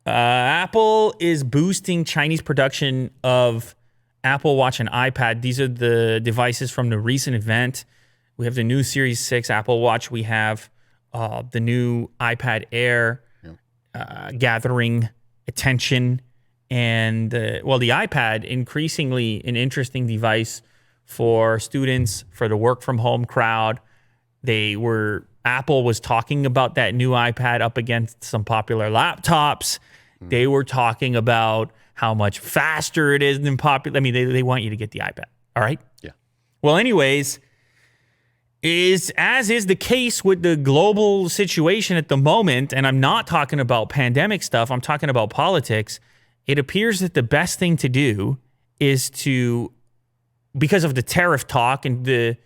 Apple is boosting Chinese production of Apple Watch and iPad. These are the devices from the recent event. We have the new Series 6 Apple Watch. We have the new iPad Air gathering attention. And, the iPad, increasingly an interesting device for students, for the work-from-home crowd. Apple was talking about that new iPad up against some popular laptops. They were talking about how much faster it is than popular. I mean, they want you to get the iPad. All right? Yeah. Well, anyways, as is the case with the global situation at the moment, and I'm not talking about pandemic stuff, I'm talking about politics, it appears that the best thing to do is because of the tariff talk and the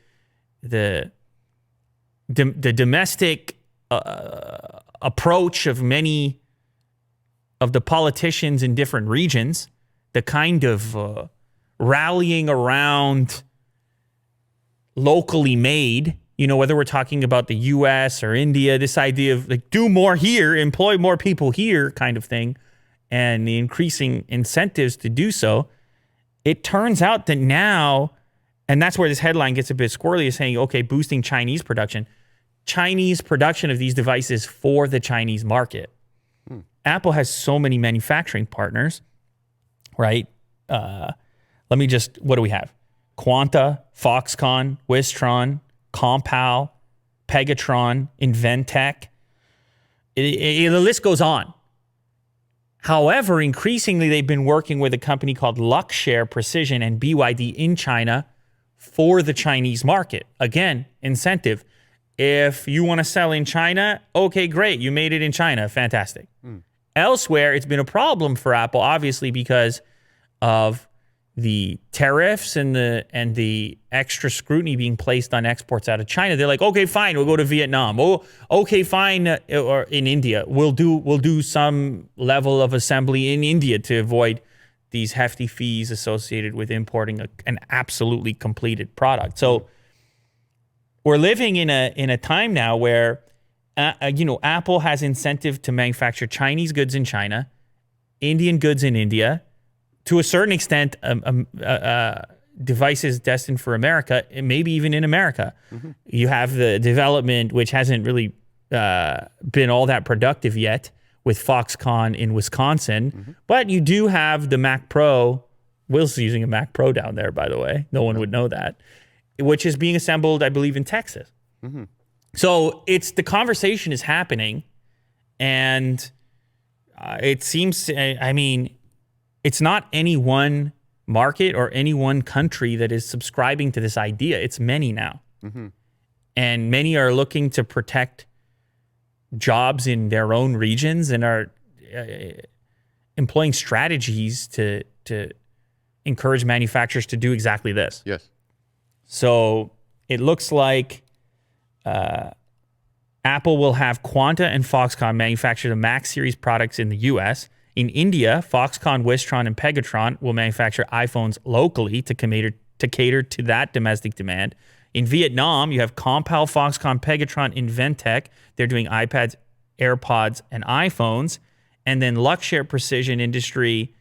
domestic approach of many of the politicians in different regions, the kind of rallying around locally made, whether we're talking about the US or India, this idea of like do more here, employ more people here kind of thing, and the increasing incentives to do so, it turns out that now, and that's where this headline gets a bit squirrely, is saying, okay, boosting Chinese production of these devices for the Chinese market. Apple has so many manufacturing partners, right? What do we have? Quanta, Foxconn, Wistron, Compal, Pegatron, Inventec. The list goes on. However, increasingly, they've been working with a company called Luxshare Precision and BYD in China for the Chinese market. Again, incentive. If you want to sell in China, okay, great. You made it in China. Fantastic. Elsewhere, it's been a problem for Apple, obviously, because of the tariffs and the extra scrutiny being placed on exports out of China. They're like, okay, fine, we'll go to Vietnam. Oh, okay, fine, or in India, we'll do some level of assembly in India to avoid these hefty fees associated with importing an absolutely completed product. So we're living in a time now where Apple has incentive to manufacture Chinese goods in China, Indian goods in India, to a certain extent, devices destined for America, maybe even in America. You have the development, which hasn't really been all that productive yet, with Foxconn in Wisconsin. But you do have the Mac Pro. Will's using a Mac Pro down there, by the way. No one would know that. Which is being assembled, I believe, in Texas. So the conversation is happening, and it seems, it's not any one market or any one country that is subscribing to this idea. It's many now. And many are looking to protect jobs in their own regions and are employing strategies to encourage manufacturers to do exactly this. Yes. So it looks like Apple will have Quanta and Foxconn manufacture the Mac series products in the US. In India, Foxconn, Wistron, and Pegatron will manufacture iPhones locally to cater to that domestic demand. In Vietnam, you have Compal, Foxconn, Pegatron, Inventec. They're doing iPads, AirPods, and iPhones. And then Luxshare Precision Industry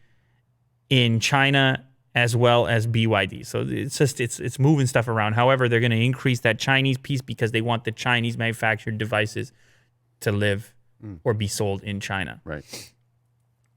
in China, as well as BYD. So it's moving stuff around. However, they're going to increase that Chinese piece because they want the Chinese manufactured devices to live or be sold in China. Right.